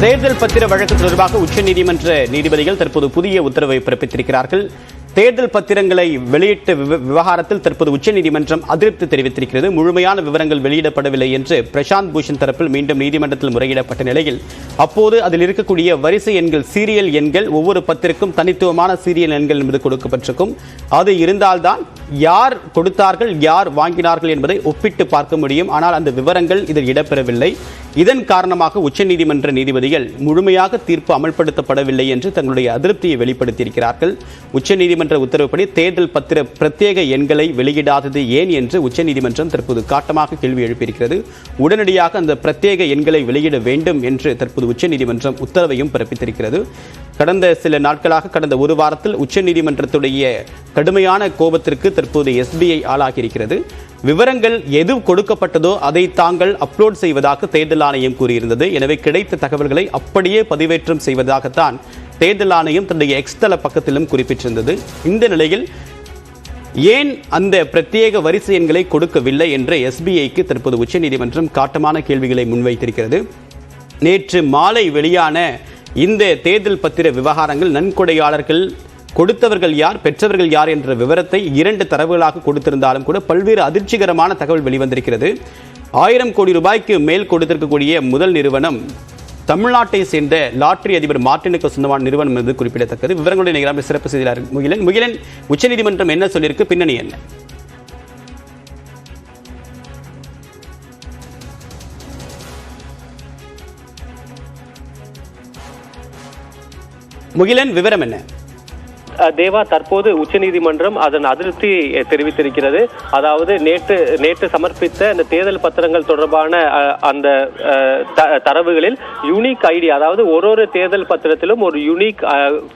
தேர்தல் பத்திர வழக்கு தொடர்பாக உச்சநீதிமன்ற நீதிபதிகள் தற்போது புதிய உத்தரவை பிறப்பித்திருக்கிறார்கள். தேர்தல் பத்திரங்களை வெளியிட்ட விவகாரத்தில் தற்போது உச்சநீதிமன்றம் அதிருப்தி தெரிவித்திருக்கிறது. முழுமையான விவரங்கள் வெளியிடப்படவில்லை என்று பிரசாந்த் பூஷன் தரப்பில் மீண்டும் நீதிமன்றத்தில் முறையிடப்பட்ட நிலையில் அப்போது அதில் இருக்கக்கூடிய வரிசை எண்கள், சீரியல் எண்கள், ஒவ்வொரு பத்திற்கும் தனித்துவமான சீரியல் எண்கள் என்பது கொடுக்கப்பட்டிருக்கும். அது இருந்தால்தான் யார் கொடுத்தார்கள், யார் வாங்கினார்கள் என்பதை ஒப்பிட்டு பார்க்க முடியும். ஆனால் அந்த விவரங்கள் இதில் இடம்பெறவில்லை. இதன் காரணமாக உச்சநீதிமன்ற நீதிபதிகள் முழுமையாக தீர்ப்பு அமல்படுத்தப்படவில்லை என்று தங்களுடைய அதிருப்தியை வெளிப்படுத்தியிருக்கிறார்கள். உச்சநீதிமன்ற உத்தரவுப்படி தேர்தல் பத்திர பிரத்யேக எண்களை வெளியிடாதது ஏன் என்று உச்சநீதிமன்றம் தற்போது காட்டமாக கேள்வி எழுப்பியிருக்கிறது. உடனடியாக அந்த பிரத்யேக எண்களை வெளியிட வேண்டும் என்று தற்போது உச்சநீதிமன்றம் உத்தரவையும் பிறப்பித்திருக்கிறது. கடந்த சில நாட்களாக, கடந்த ஒரு வாரத்தில் உச்சநீதிமன்றத்துடைய கடுமையான கோபத்திற்கு தற்போது எஸ்பிஐ ஆளாகியிருக்கிறது. விவரங்கள் எது கொடுக்கப்பட்டதோ அதை தாங்கள் அப்லோட் செய்வதாக தேர்தல் ஆணையம் கூறியிருந்தது. எனவே கிடைத்த தகவல்களை அப்படியே பதிவேற்றம் செய்வதாகத்தான் தேர்தல் ஆணையம் தன்னுடைய எக்ஸ் தள பக்கத்திலும் குறிப்பிட்டிருந்தது. இந்த நிலையில் ஏன் அந்த பிரத்யேக வரிசை எண்களை கொடுக்கவில்லை என்ற எஸ்பிஐக்கு தற்போது உச்சநீதிமன்றம் காட்டமான கேள்விகளை முன்வைத்திருக்கிறது. நேற்று மாலை வெளியான இந்த தேர்தல் பத்திர விவகாரங்கள், நன்கொடையாளர்கள் கொடுத்தவர்கள் யார், பெற்றவர்கள் யார் என்ற விவரத்தை 2 தரவுகளாக கொடுத்திருந்தாலும் கூட பல்வேறு அதிர்ச்சிகரமான தகவல் வெளிவந்திருக்கிறது. 1000 கோடி ரூபாய்க்கு மேல் கொடுத்திருக்கக்கூடிய முதல் நிறுவனம் தமிழ்நாட்டை சேர்ந்த லாட்டரி அதிபர் மார்டினுக்கு சொந்தமான நிறுவனம் என்பது குறிப்பிடத்தக்கது. விவரங்களுடைய நிகழ்ச்சி சிறப்பு செய்தியாளர் முகிலன், உச்சநீதிமன்றம் என்ன சொல்லியிருக்கு, பின்னணி என்ன? முகிலன், விவரம் என்ன? தேவா, தற்போது உச்சநீதிமன்றம் அதன் அதிருப்தி தெரிவித்திருக்கிறது. அதாவது நேற்று சமர்ப்பித்த இந்த தேர்தல் பத்திரங்கள் தொடர்பான அந்த தரவுகளில் யூனிக் ஐடி, அதாவது ஒரு தேர்தல் பத்திரத்திலும் ஒரு யூனிக்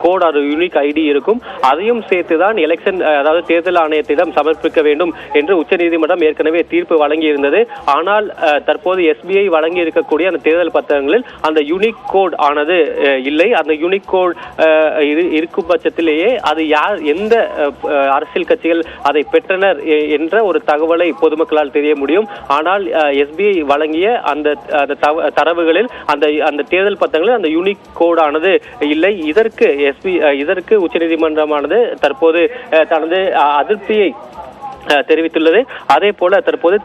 கோட், ஒரு யூனிக் ஐடி இருக்கும். அதையும் சேர்த்துதான் எலெக்ஷன், அதாவது தேர்தல் ஆணையத்திடம் சமர்ப்பிக்க வேண்டும் என்று உச்சநீதிமன்றம் ஏற்கனவே தீர்ப்பு வழங்கியிருந்தது. ஆனால் தற்போது எஸ்பிஐ வழங்கி இருக்கக்கூடிய அந்த தேர்தல் பத்திரங்களில் அந்த யூனிக் கோட் ஆனது இல்லை. அந்த யூனிக் கோட் இருக்கும் பட்சத்திலேயே அது யார், எந்த அரசியல் கட்சிகள் அதை பெற்றனர் என்ற ஒரு தகவலை பொதுமக்களால் தெரிய முடியும். ஆனால் எஸ்பிஐ வழங்கிய அந்த தரவுகளில் அந்த தேர்தல் பத்திரங்களில் அந்த யூனிக் கோடானது இல்லை. இதற்கு உச்சநீதிமன்றமானது தற்போது தனது அதிருப்தியை தெரிவித்துள்ளது. அதே போல தற்போது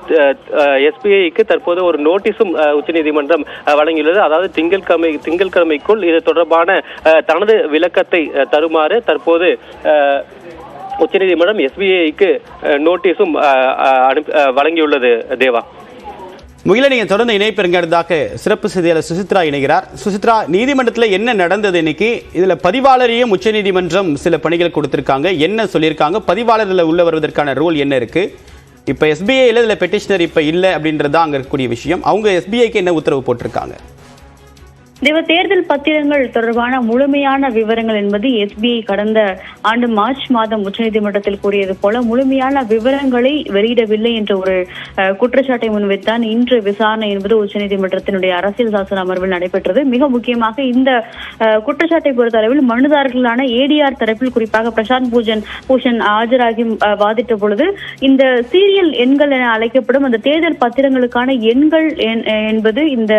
எஸ்பிஐக்கு தற்போது ஒரு நோட்டீஸும் உச்சநீதிமன்றம் வழங்கியுள்ளது. அதாவது திங்கட்கிழமைக்குள் இது தொடர்பான தனது விளக்கத்தை தருமாறு தற்போது உச்சநீதிமன்றம் எஸ்பிஐக்கு நோட்டீஸும் வழங்கியுள்ளது. தேவா, முகிலன், நீங்க தொடர்ந்து இணைப்பிருங்க. சிறப்பு செய்தியாளர் சுசித்ரா இணைகிறார். சுசித்ரா, நீதிமன்றத்தில் என்ன நடந்தது இன்னைக்கு? இதுல பதிவாளரையும் உச்சநீதிமன்றம் சில பணிகள் கொடுத்திருக்காங்க. என்ன சொல்லியிருக்காங்க? பதிவாளர்ல உள்ள வருவதற்கான ரூல் என்ன இருக்கு? இப்ப எஸ்பிஐல இதுல பெட்டிஷனர் இப்ப இல்ல அப்படின்றதா அங்க இருக்கக்கூடிய விஷயம். அவங்க எஸ்பிஐக்கு என்ன உத்தரவு போட்டிருக்காங்க? தேர்தல் பத்திரங்கள் தொடர்பான முழுமையான விவரங்கள் என்பது எஸ்பிஐ கடந்த ஆண்டு மார்ச் மாதம் உச்சநீதிமன்றத்தில் கூறியது போல முழுமையான விவரங்களை வெளியிடவில்லை என்ற ஒரு குற்றச்சாட்டை முன்வைத்தான் இன்று விசாரணை என்பது உச்சநீதிமன்றத்தினுடைய அரசியல் சாசன அமர்வில் நடைபெற்றது. மிக முக்கியமாக இந்த குற்றச்சாட்டை பொறுத்த அளவில் மனுதாரர்களான ஏடிஆர் தரப்பில் குறிப்பாக பிரசாந்த் பூஷன் ஆஜராகி வாதிட்ட பொழுது இந்த சீரியல் எண்கள் என அழைக்கப்படும் அந்த தேர்தல் பத்திரங்களுக்கான எண்கள் என்பது இந்த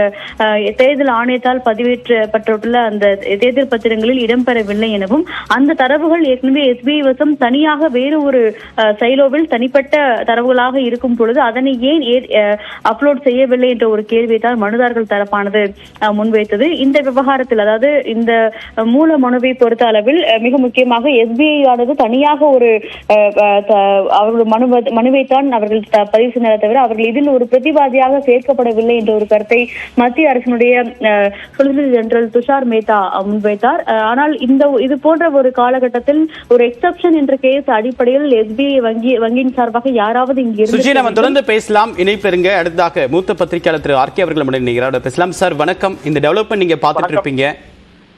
தேர்தல் ஆணையத்தால் பதிவேற்றப்பட்டுள்ள அந்த தேர்தல் பத்திரங்களில் இடம்பெறவில்லை எனவும், அந்த தரவுகள் ஏற்கனவே எஸ்பிஐ வசம் தனியாக வேறு ஒரு சைலோவில் தனிப்பட்ட தரவுகளாக இருக்கும் பொழுது அதனை ஏன் அப்லோட் செய்யவில்லை என்ற ஒரு கேள்வியை தான் மனுதாரர்கள் தரப்பானது முன்வைத்தது. இந்த விவகாரத்தில், அதாவது இந்த மூல மனுவை பொறுத்த அளவில் மிக முக்கியமாக எஸ்பிஐ ஆனது தனியாக ஒரு அவர்கள் மனுவைத்தான் அவர்கள் பதிவு செய்ததை தவிர அவர்கள் இதில் ஒரு பிரதிவாதியாக சேர்க்கப்படவில்லை என்ற ஒரு கருத்தை மத்திய அரசினுடைய சொலிசிட்டர் ஜெனரல் துஷார் மேத்தா முன்வைத்தார். ஆனால் இது போன்ற ஒரு காலகட்டத்தில் ஒரு எக்ஸப்ஷன் என்ற கேஸ் அடிப்படையில் எஸ்பிஐ வங்கியின் சார்பாக யாராவது இங்கே தொடர்ந்து பேசலாம். இணைப்பிருங்க. அடுத்ததாக மூத்த பத்திரிகையாளர் திரு ஆர்கே அவர்கள் பேசலாம். சார் வணக்கம். இந்த டெவலப்மெண்ட் நீங்க பார்த்துட்டு இருப்பீங்க,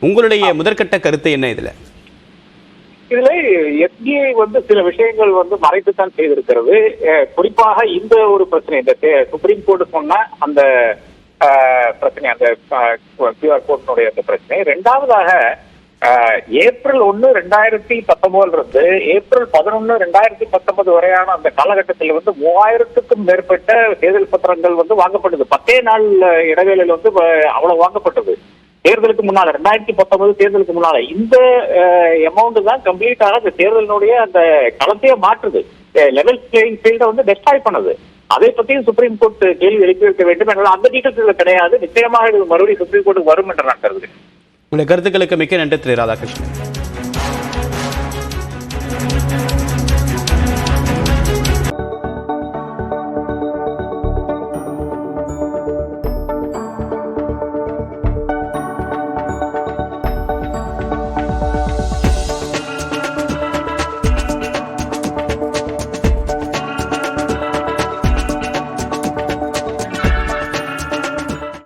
உங்களுடைய முதற்கட்ட கருத்து என்ன? இதுல எஸ்பிஐ சில விஷயங்கள் மறைத்துத்தான் செய்திருக்கிறது. குறிப்பாக இந்த ஒரு பிரச்சனை, இந்த சுப்ரீம் கோர்ட் சொன்ன அந்த பிரச்சனை, அந்த கியூஆர் கோடினுடைய அந்த பிரச்சனை. இரண்டாவதாக ஏப்ரல் 1, 2019 இருந்து ஏப்ரல் 11, 2019 வரையான அந்த காலகட்டத்தில் 3000க்கும் மேற்பட்ட தேர்தல் பத்திரங்கள் வாங்கப்பட்டது. 10 நாள் இடைவேளையில் அவ்வளவு வாங்கப்பட்டது. தேர்தலுக்கு முன்னால 2019 தேர்தலுக்கு முன்னால இந்த அமௌண்ட் தான் கம்ப்ளீட்டாக அந்த தேர்தலினுடைய அந்த களத்தையே மாற்றுது, லெவல் பிளேயிங் ஃபீல்டை வந்து டெஸ்ட்ராய் பண்ணுது. அதை பற்றியும் சுப்ரீம் கோர்ட் கேள்வி எழுப்பி வைக்க வேண்டும் என்றால் அந்த டீட்டெயில்ஸ் கிடையாது. நிச்சயமாக இது மறுபடியும் சுப்ரீம் கோர்ட்டுக்கு வரும் என்று நான் கருதுகிறேன். உங்களுடைய கருத்துக்களுக்கு மிக்க நன்றி திரு ராதாகிருஷ்ணன்.